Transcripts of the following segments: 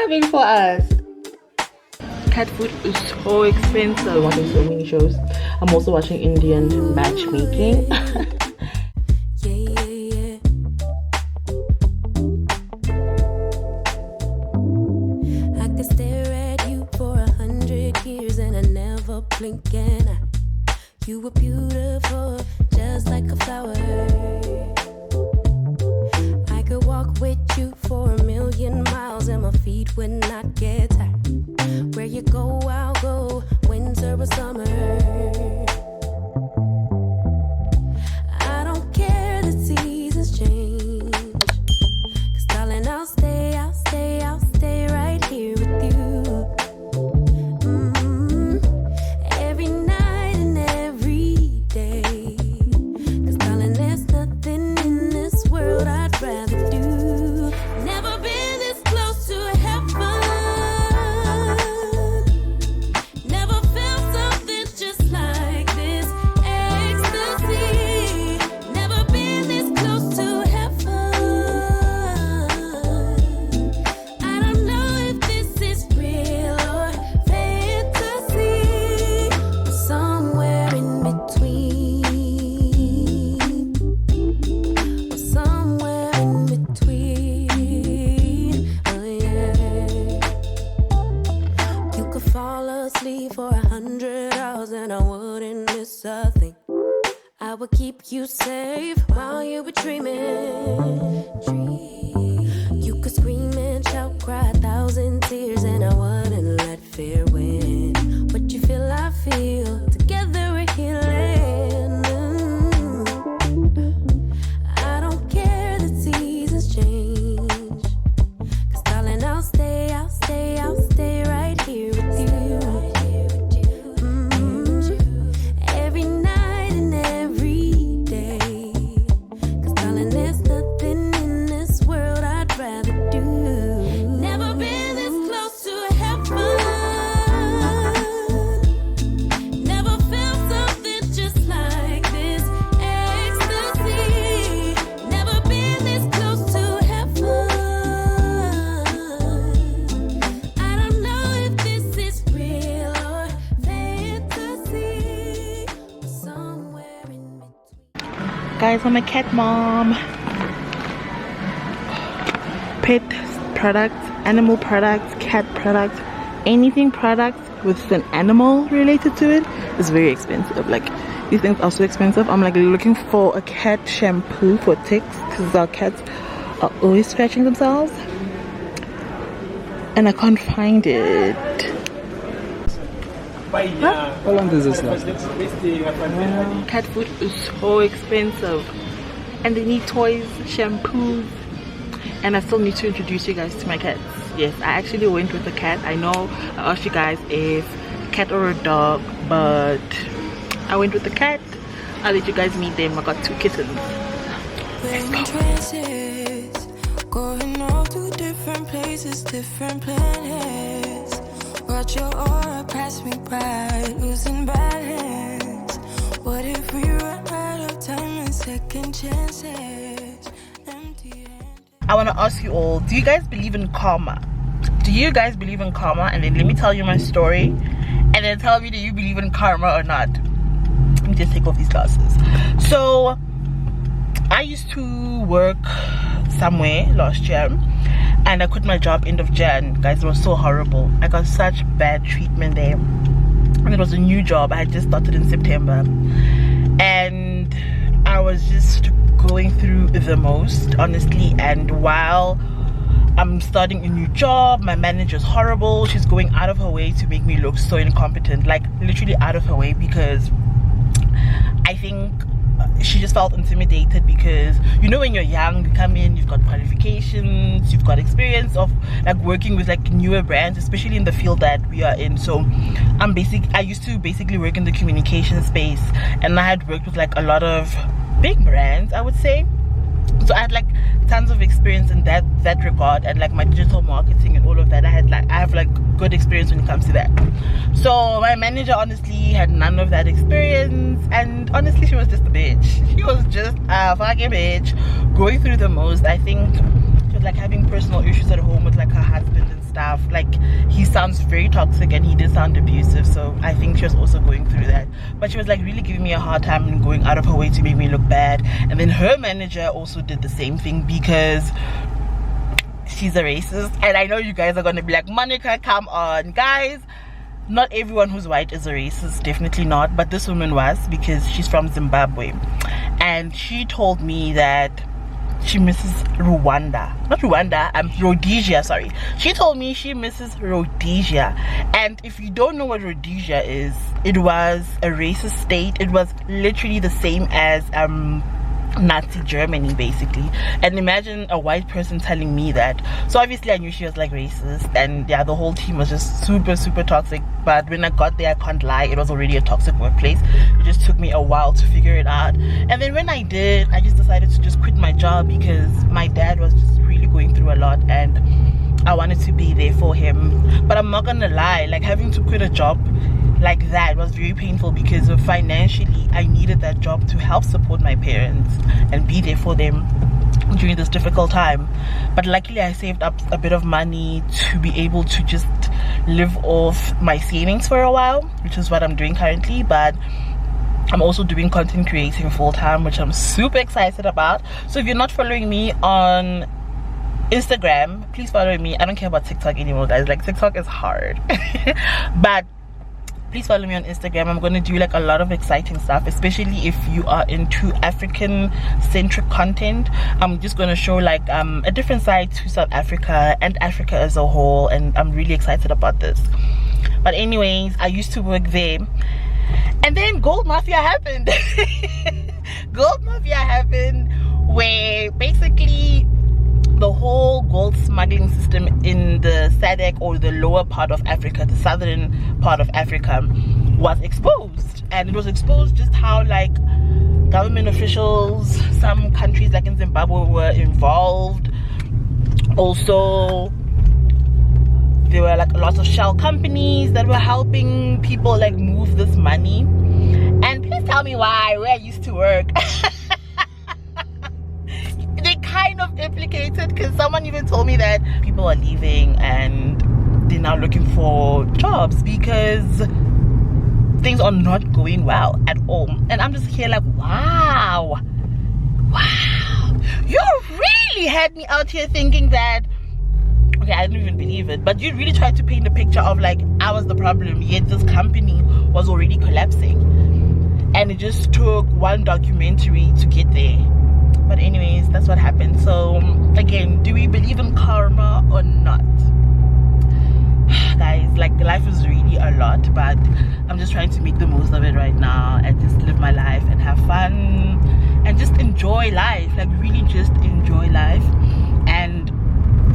having for us? Cat food is so expensive. I'm watching so many shows. I'm also watching Indian Matchmaking. I could stare at you for 100 years and I never blink an eye. You were beautiful, just like a flower. I could walk with you for 1,000,000 miles and my feet would not get tired. Where you go, I'll go, winter or summer. I don't care the seasons change. 'Cause darling, I'll stay right here with you. Every night and every day. 'Cause darling, there's nothing in this world I'd rather do. Never been this close to heaven. Never felt something just like this. Ecstasy. Never been this close to heaven. I don't know if this is real or fantasy. Or somewhere in between. Or somewhere in between. Oh yeah. You could fall asleep for 100 hours and I wouldn't miss a thing. I would keep you safe while you were dreaming. You could scream and shout, cry 1,000 tears and I wouldn't let fear win. What you feel, I feel. Together we're healing. I don't care the seasons change. 'Cause darling, I'll stay right here with you. Every night and every day. 'Cause darling, there's nothing in this world I'd rather do. Never been this close to heaven. Never felt something just like this. Ecstasy. Never been this close to heaven. I don't know if this is real or fantasy. Or somewhere in between. Guys, I'm a cat mom. Pet products, animal products, cat products, anything products with an animal related to it is very expensive. Like, these things are so expensive. I'm like looking for a cat shampoo for ticks because our cats are always scratching themselves and I can't find it. How long does this last? Cat food is so expensive and they need toys, shampoos, and I still need to introduce you guys to my cats. Yes, I actually went with a cat. I know I asked you guys if a cat or a dog, but I went with the cat. I'll let you guys meet them. I got 2 kittens. We're in trances, going all to different places, different planets. Watch your aura pass me by, losing balance. What if we run out of time and second chances? I want to ask you all, do you guys believe in karma? Do you guys believe in karma? And then let me tell you my story and then tell me, do you believe in karma or not? Let me just take off these glasses. So I used to work somewhere last year and I quit my job end of Jan. Guys, it was so horrible. I got such bad treatment there and it was a new job. I had just started in September and I was just going through the most, honestly. And while I'm starting a new job, my manager's horrible. She's going out of her way to make me look so incompetent, like literally out of her way, because I think she just felt intimidated because, you know, when you're young, you come in, you've got qualifications, you've got experience of like working with like newer brands, especially in the field that we are in. So I used to basically work in the communication space and I had worked with like a lot of big brands, I would say. So I had like tons of experience in that regard, and like my digital marketing and all of that. I have like good experience when it comes to that. So my manager honestly had none of that experience, and honestly she was just a bitch. She was just a fucking bitch, going through the most. I think she was like having personal issues at home with like her husband and stuff. stuff. Like, he sounds very toxic and he did sound abusive, so I think she was also going through that. But she was like really giving me a hard time and going out of her way to make me look bad. And then her manager also did the same thing because she's a racist. And I know you guys are gonna be like, Monica, come on. Guys, not everyone who's white is a racist, definitely not, but this woman was, because she's from Zimbabwe. And she told me that she misses Rhodesia, sorry. She told me she misses Rhodesia. And if you don't know what Rhodesia is, it was a racist state. It was literally the same as Nazi Germany, basically. And imagine a white person telling me that. So obviously I knew she was like racist, and yeah, the whole team was just super toxic. But when I got there, I can't lie, it was already a toxic workplace. It just took me a while to figure it out. And then when I did, I just decided to just quit my job because my dad was just really going through a lot and I wanted to be there for him. But I'm not gonna lie, like, having to quit a job like that was very painful because of financially I needed that job to help support my parents and be there for them during this difficult time. But luckily I saved up a bit of money to be able to just live off my savings for a while, which is what I'm doing currently. But I'm also doing content creating full-time, which I'm super excited about. So if you're not following me on Instagram, please follow me. I don't care about TikTok anymore, guys. Like, TikTok is hard. But please follow me on Instagram. I'm going to do like a lot of exciting stuff, especially if you are into African centric content. I'm just going to show like a different side to South Africa and Africa as a whole, and I'm really excited about this. But anyways, I used to work there, and then Gold Mafia happened. Gold Mafia happened, where basically the whole gold smuggling system in the SADC, or the lower part of Africa, the southern part of Africa, was exposed. And it was exposed just how like government officials, some countries like in Zimbabwe, were involved. Also, there were like lots of shell companies that were helping people like move this money. And please tell me why, where I used to work. They kind of implicated, because someone even told me that people are leaving and they're now looking for jobs because things are not going well at all. And I'm just here like, wow, you really had me out here thinking that, okay, I didn't even believe it, but you really tried to paint a picture of like I was the problem, yet this company was already collapsing. And it just took one documentary to get there. But anyways, that's what happened. So again, do we believe in karma or not? Guys, like, life is really a lot, but I'm just trying to make the most of it right now and just live my life and have fun and just enjoy life, like really just enjoy life. And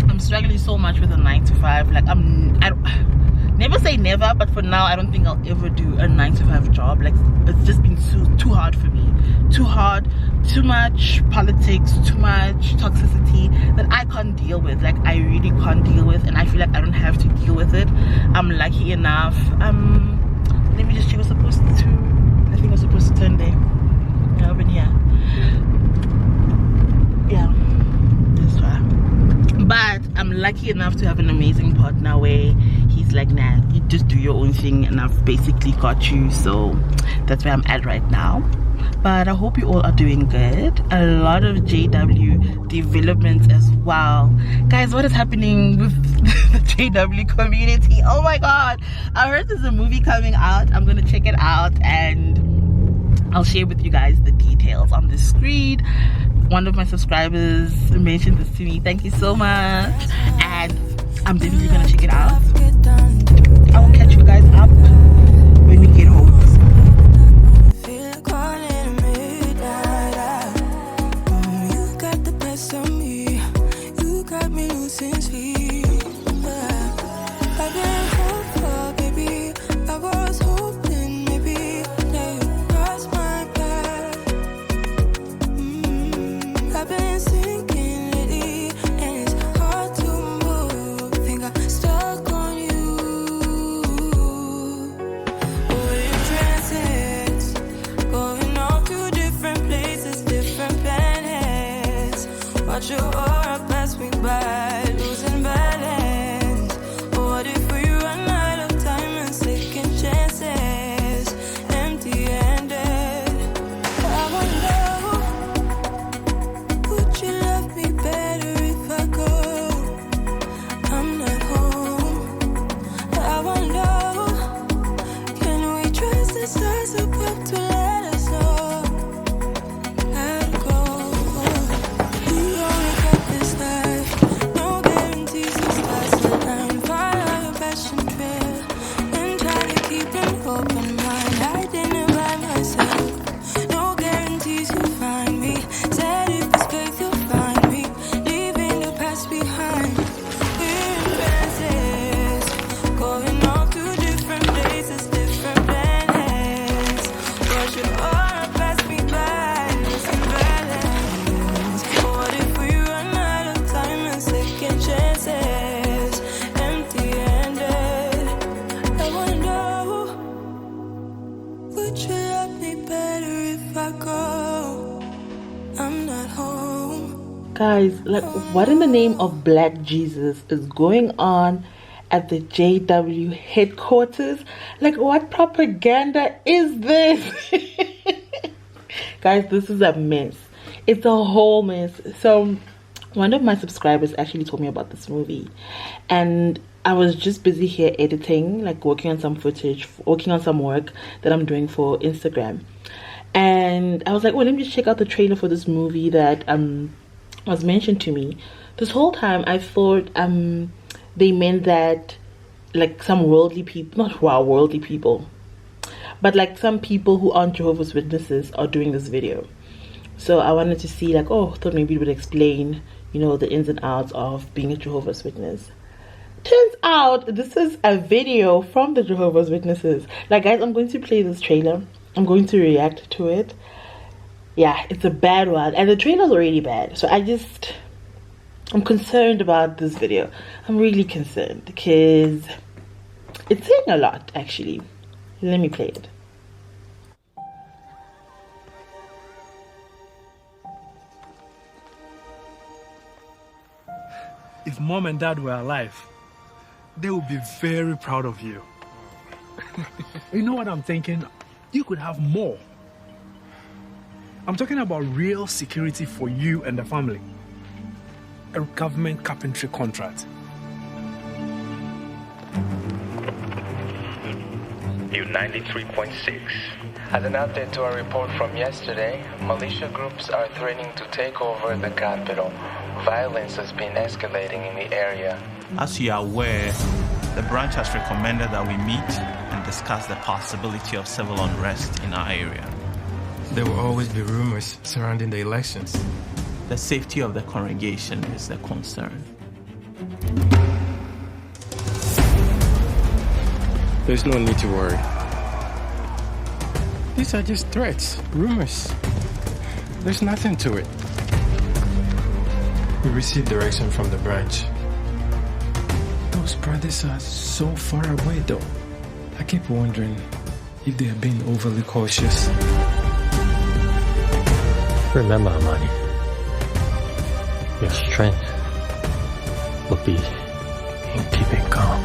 I'm struggling so much with a 9-to-5. like I don't, never say never, but for now I don't think I'll ever do a 9-to-5 job. Like, it's just been too hard for me. Too hard, too much politics, too much toxicity that I can't deal with. Like, I really can't deal with, and I feel like I don't have to deal with it. I'm lucky enough. Let me just check what's supposed to. I think we're supposed to turn there. Yeah, over here. Yeah, this one. But I'm lucky enough to have an amazing partner where he's like, nah, you just do your own thing, and I've basically got you. So that's where I'm at right now. But I hope you all are doing good. A lot of JW developments as well. Guys, what is happening with the JW community? Oh my god, I heard there's a movie coming out. I'm gonna check it out and I'll share with you guys the details on the screen. One of my subscribers mentioned this to me. Thank you so much, and I'm definitely gonna check it out. I will catch you guys up when we get home. Guys, like, what in the name of Black Jesus is going on at the JW headquarters? Like, what propaganda is this? Guys, this is a mess. It's a whole mess. So one of my subscribers actually told me about this movie, and I was just busy here editing, like working on some footage, working on some work that I'm doing for Instagram. And I was like, well, let me just check out the trailer for this movie that was mentioned to me. This whole time I thought they meant that like some worldly people, not worldly people, but like some people who aren't Jehovah's Witnesses are doing this video. So I wanted to see, like, oh, I thought maybe it would explain, you know, the ins and outs of being a Jehovah's Witness. Turns out this is a video from the Jehovah's Witnesses. Like, guys, I'm going to play this trailer. I'm going to react to it. Yeah, it's a bad one, and the trailer's already bad. So I'm concerned about this video. I'm really concerned because it's saying a lot, actually. Let me play it. If mom and dad were alive, they would be very proud of you. You know what I'm thinking? You could have more. I'm talking about real security for you and the family. A government carpentry contract. U93.6. As an update to our report from yesterday, militia groups are threatening to take over the capital. Violence has been escalating in the area. As you are aware, the branch has recommended that we meet and discuss the possibility of civil unrest in our area. There will always be rumors surrounding the elections. The safety of the congregation is a concern. There's no need to worry. These are just threats, rumors. There's nothing to it. We received direction from the branch. Those brothers are so far away though. I keep wondering if they are being overly cautious. Remember, Amani, your strength will be in keeping calm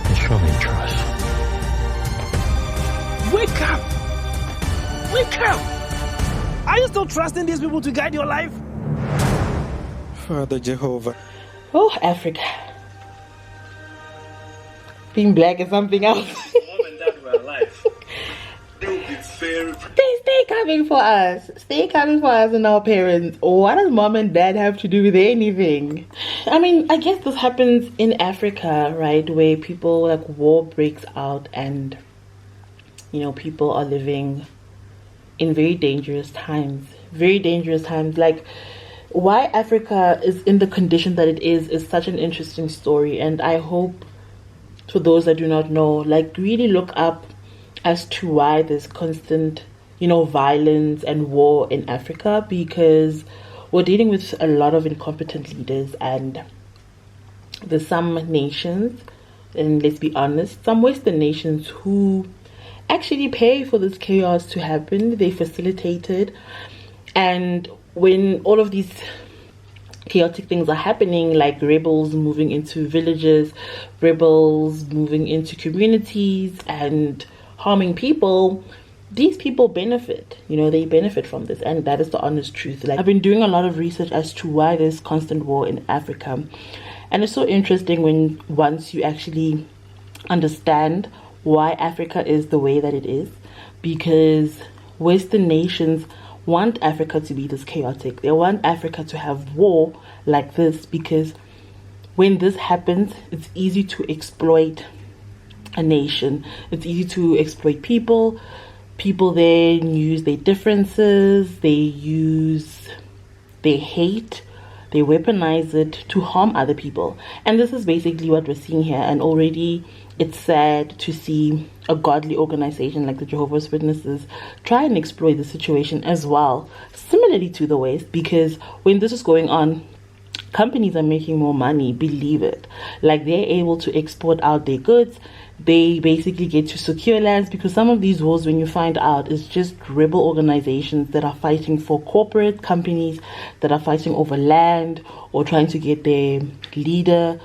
and showing trust. Wake up! Wake up! Are you still trusting these people to guide your life? Father Jehovah. Oh, Africa. Being black is something else. Mom and dad were alive. They would be very... They stay coming for us. Stay coming for us and our parents. What does mom and dad have to do with anything? I mean, I guess this happens in Africa, right? Where people, like, war breaks out and, you know, people are living in very dangerous times. Very dangerous times. Like, why Africa is in the condition that it is such an interesting story. And I hope, for those that do not know, like, really look up as to why there's constant, you know, violence and war in Africa, because we're dealing with a lot of incompetent leaders, and there's some nations, and let's be honest, some Western nations who actually pay for this chaos to happen. They facilitate it. And when all of these chaotic things are happening, like rebels moving into villages, rebels moving into communities and harming people, these people benefit. You know, they benefit from this, and that is the honest truth. Like, I've been doing a lot of research as to why there's constant war in Africa, and it's so interesting when once you actually understand why Africa is the way that it is, because Western nations want Africa to be this chaotic. They want Africa to have war like this, because when this happens, it's easy to exploit a nation. It's easy to exploit people. People then use their differences, they use their hate, they weaponize it to harm other people. And this is basically what we're seeing here. And already it's sad to see a godly organization like the Jehovah's Witnesses try and exploit the situation as well, similarly to the West, because when this is going on, companies are making more money, believe it. Like, they're able to export out their goods. They basically get to secure lands, because some of these wars, when you find out, is just rebel organizations that are fighting for corporate companies, that are fighting over land, or trying to get their leader,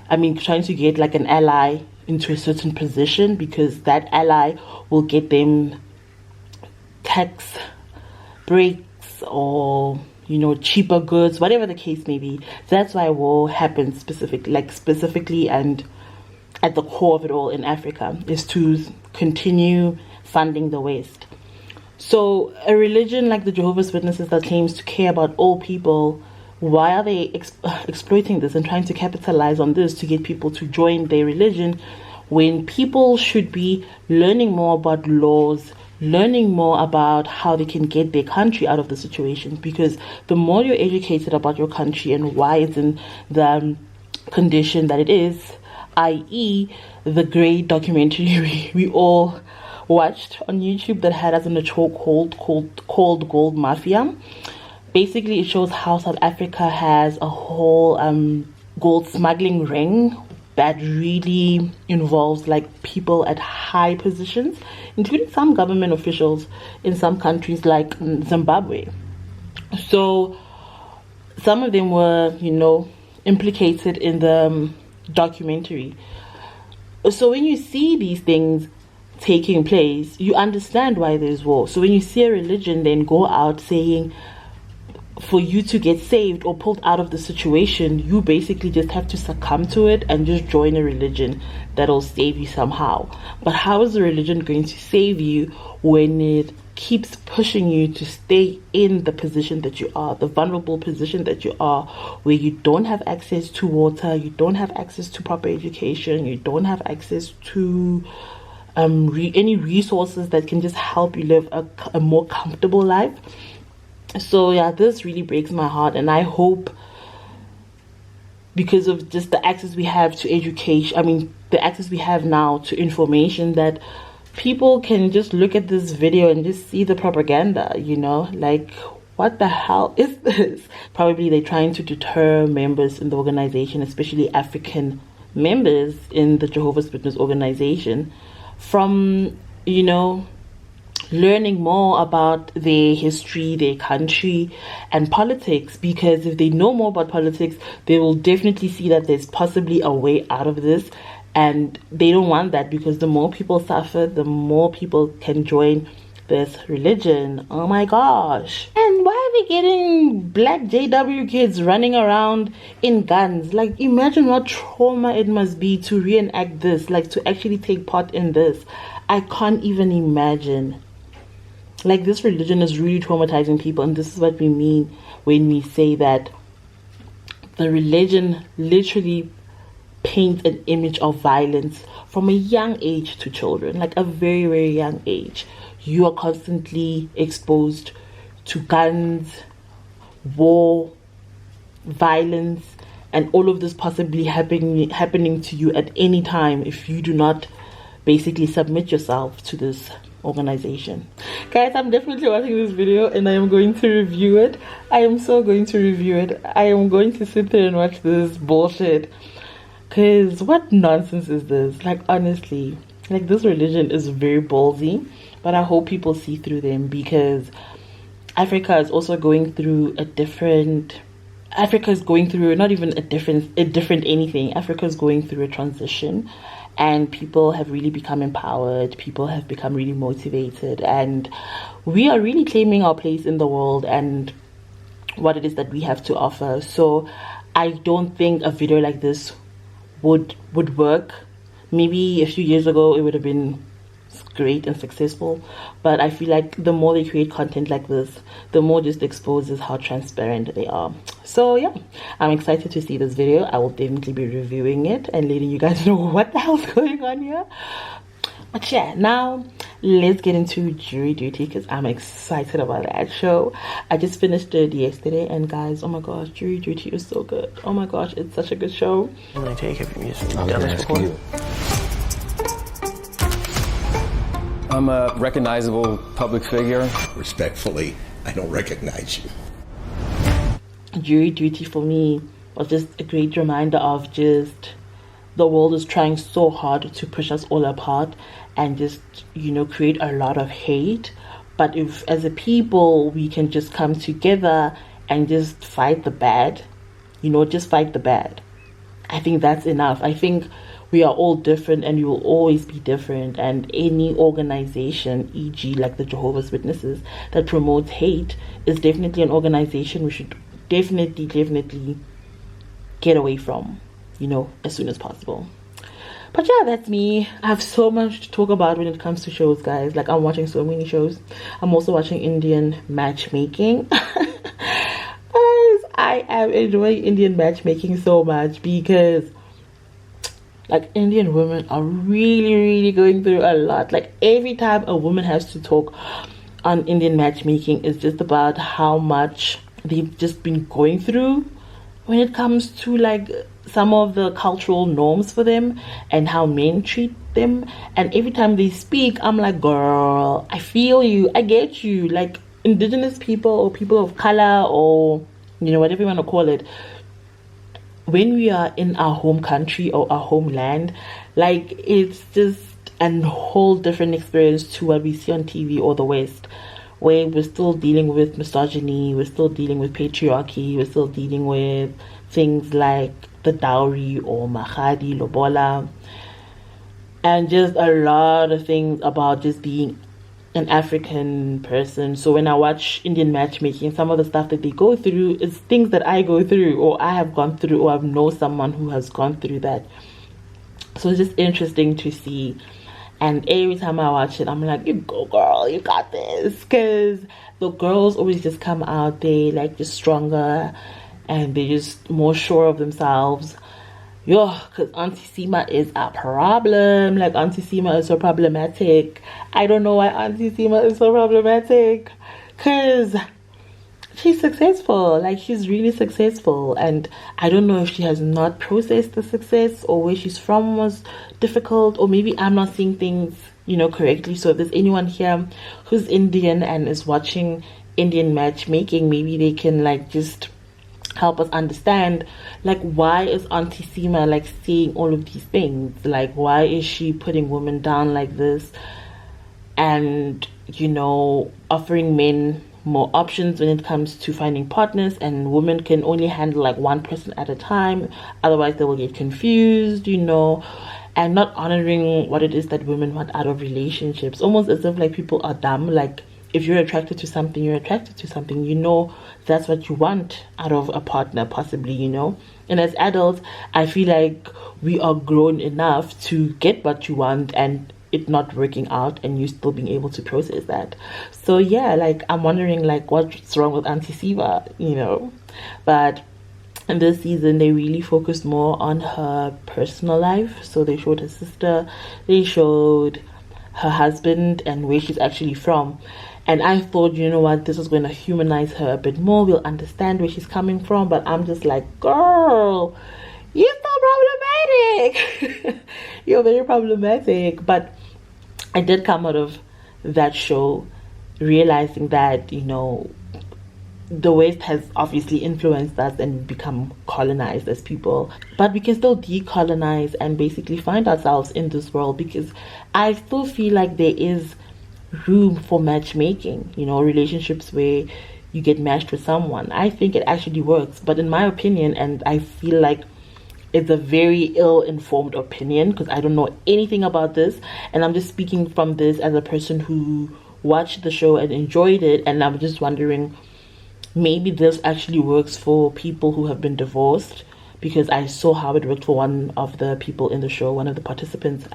trying to get like an ally into a certain position, because that ally will get them tax breaks or cheaper goods, whatever the case may be. That's why war happens specifically and at the core of it all in Africa, is to continue funding the West. So a religion like the Jehovah's Witnesses that claims to care about all people, why are they exploiting this and trying to capitalize on this to get people to join their religion, when people should be learning more about laws, learning more about how they can get their country out of the situation? Because the more you're educated about your country and why it's in the condition that it is, i.e. the great documentary we all watched on YouTube that had us in a chokehold called Gold Mafia. Basically, it shows how South Africa has a whole gold smuggling ring that really involves like people at high positions, including some government officials in some countries like Zimbabwe. So some of them were, implicated in the documentary. So when you see these things taking place, you understand why there's war. So when you see a religion then go out saying, for you to get saved or pulled out of the situation, you basically just have to succumb to it and just join a religion that'll save you somehow. But how is the religion going to save you when it keeps pushing you to stay in the position that you are, the vulnerable position that you are, where you don't have access to water, you don't have access to proper education, you don't have access to any resources that can just help you live a more comfortable life? So yeah, this really breaks my heart, and I hope, because of just the access we have to education, the access we have now to information, that people can just look at this video and just see the propaganda, like, what the hell is this? Probably they're trying to deter members in the organization, especially African members in the Jehovah's Witness organization, from, learning more about their history, their country, and politics. Because if they know more about politics, they will definitely see that there's possibly a way out of this. And they don't want that, because the more people suffer, the more people can join this religion. Oh my gosh. And why are we getting black JW kids running around in guns? Like, imagine what trauma it must be to reenact this, like to actually take part in this. I can't even imagine. Like, this religion is really traumatizing people, and this is what we mean when we say that the religion literally paints an image of violence from a young age to children, like a very, very young age. You are constantly exposed to guns, war, violence, and all of this possibly happening to you at any time if you do not basically submit yourself to this organization. Guys, I'm definitely watching this video and I am going to review it. I am so going to review it. I am going to sit there and watch this bullshit, because what nonsense is this? Like, honestly, like, this religion is very ballsy, but I hope people see through them, because Africa is also going through Africa is going through not even a different anything. Africa is going through a transition, and people have really become empowered. People have become really motivated, and we are really claiming our place in the world and what it is that we have to offer. So I don't think a video like this would work. Maybe a few years ago it would have been great and successful, but I feel like the more they create content like this, the more just exposes how transparent they are. So yeah, I'm excited to see this video. I will definitely be reviewing it and letting you guys know what the hell's going on here. But yeah, now let's get into jury duty, because I'm excited about that show. I just finished it yesterday, and guys, oh my gosh, jury duty is so good. Oh my gosh, it's such a good show. Can I take it from you? I'm gonna ask you. I'm a recognizable public figure. Respectfully, I don't recognize you. Jury duty for me was just a great reminder of just the world is trying so hard to push us all apart and just, create a lot of hate. But if as a people we can just come together and just fight the bad, just fight the bad, I think that's enough. I think we are all different and we will always be different, and any organization, e.g. like the Jehovah's Witnesses, that promotes hate is definitely an organization we should definitely get away from, as soon as possible. But yeah, that's me. I have so much to talk about when it comes to shows, guys. Like, I'm watching so many shows. I'm also watching Indian Matchmaking. Guys, I am enjoying Indian Matchmaking so much because, like, Indian women are really going through a lot. Like, every time a woman has to talk on Indian Matchmaking, it's just about how much they've just been going through when it comes to, like, some of the cultural norms for them and how men treat them. And every time they speak, I'm like, girl, I feel you, I get you. Like, indigenous people or people of color, or whatever you want to call it, when we are in our home country or our homeland, like, it's just a whole different experience to what we see on TV or the West, where we're still dealing with misogyny, we're still dealing with patriarchy, we're still dealing with things like the dowry or mahadi, lobola, and just a lot of things about just being an African person. So when I watch Indian Matchmaking, some of the stuff that they go through is things that I go through, or I have gone through, or I know someone who has gone through that. So it's just interesting to see. And every time I watch it, I'm like, you go, girl, you got this. Because the girls always just come out, they like just stronger and they're just more sure of themselves. Because Auntie Sima is a problem. Like, Auntie Sima is so problematic. I don't know why Auntie Sima is so problematic. Because she's successful. Like, she's really successful. And I don't know if she has not processed the success, or where she's from was difficult, or maybe I'm not seeing things, correctly. So if there's anyone here who's Indian and is watching Indian Matchmaking, maybe they can, like, just help us understand, like, why is Auntie Sima, like, seeing all of these things? Like, why is she putting women down like this and, offering men more options when it comes to finding partners, and women can only handle, like, one person at a time, otherwise they will get confused, and not honoring what it is that women want out of relationships, almost as if, like, people are dumb. Like, if you're attracted to something, you're attracted to something, that's what you want out of a partner, possibly, and as adults, I feel like we are grown enough to get what you want and it not working out, and you still being able to process that. So yeah, like, I'm wondering, like, what's wrong with Auntie Siva, but in this season they really focused more on her personal life. So they showed her sister, they showed her husband, and where she's actually from. And I thought, this is going to humanize her a bit more. We'll understand where she's coming from. But I'm just like, girl, you're so problematic. You're very problematic. But I did come out of that show realizing that, the West has obviously influenced us and become colonized as people. But we can still decolonize and basically find ourselves in this world, because I still feel like there is room for matchmaking, relationships where you get matched with someone. I think it actually works, but in my opinion, and I feel like it's a very ill-informed opinion because I don't know anything about this, and I'm just speaking from this as a person who watched the show and enjoyed it, and I'm just wondering, maybe this actually works for people who have been divorced, because I saw how it worked for one of the people in the show, one of the participants.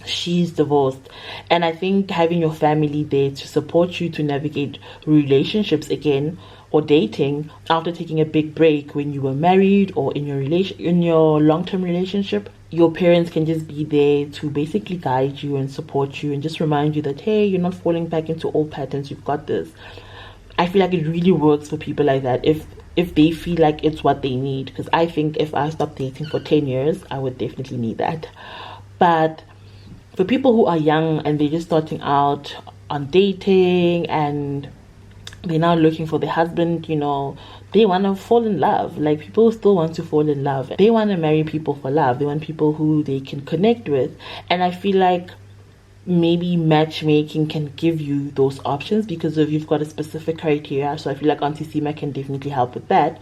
She's divorced, and I think having your family there to support you to navigate relationships again, or dating after taking a big break when you were married or in your long-term relationship, your parents can just be there to basically guide you and support you and just remind you that, hey, you're not falling back into old patterns, you've got this. I feel like it really works for people like that if they feel like it's what they need, because I think if I stopped dating for 10 years, I would definitely need that. But for people who are young and they're just starting out on dating and they're now looking for their husband, you know, they want to fall in love. Like, people still want to fall in love. They want to marry people for love. They want people who they can connect with. And I feel like maybe matchmaking can give you those options because if you've got a specific criteria. So I feel like Auntie Sima can definitely help with that.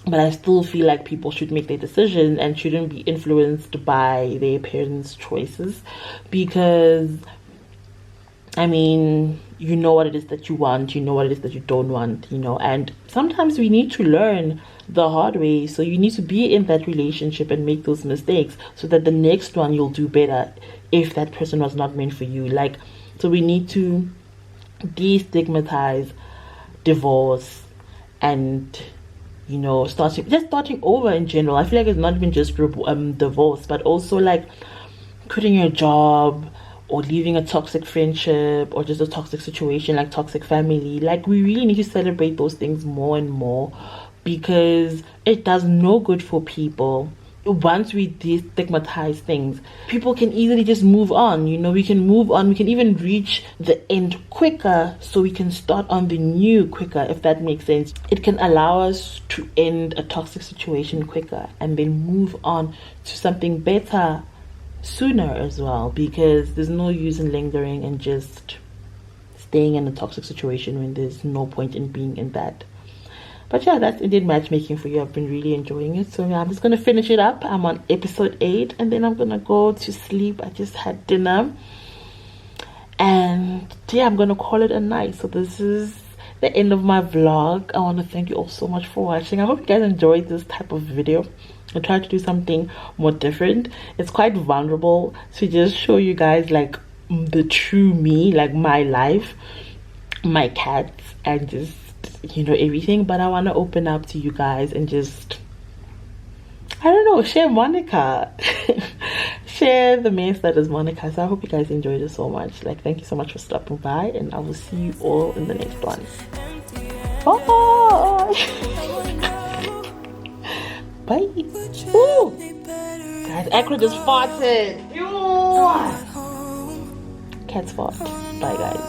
But I still feel like people should make their decision and shouldn't be influenced by their parents' choices, because I mean, you know what it is that you want, you know what it is that you don't want, you know, and sometimes we need to learn the hard way. So you need to be in that relationship and make those mistakes so that the next one you'll do better if that person was not meant for you. Like, so we need to destigmatize divorce and, you know, starting over in general. I feel like it's not even just divorce, but also like quitting your job or leaving a toxic friendship or just a toxic situation, like toxic family. Like, we really need to celebrate those things more and more, because it does no good for people. Once we destigmatize things, people can easily just move on. You know, we can move on. We can even reach the end quicker, so we can start on the new quicker, if that makes sense. It can allow us to end a toxic situation quicker and then move on to something better sooner as well, because there's no use in lingering and just staying in a toxic situation when there's no point in being in that. But yeah, that's indeed matchmaking for you. I've been really enjoying it. So yeah, I'm just gonna finish it up. I'm on episode 8 and then I'm gonna go to sleep. I just had dinner and yeah, I'm gonna call it a night. So this is the end of my vlog. I want to thank you all so much for watching. I hope you guys enjoyed this type of video. I tried to do something more different. It's quite vulnerable to just show you guys like the true me, like my life, my cats, and just, you know, everything. But I want to open up to you guys and just, I don't know, share Monica. Share the mess that is Monica. So I hope you guys enjoyed it so much. Like, thank you so much for stopping by, and I will see you all in the next one. Bye. Bye. Ooh. Guys, Akron just farted. Cat's fart. Bye, guys.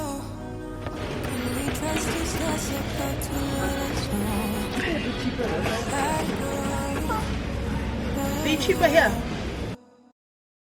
Be cheaper here.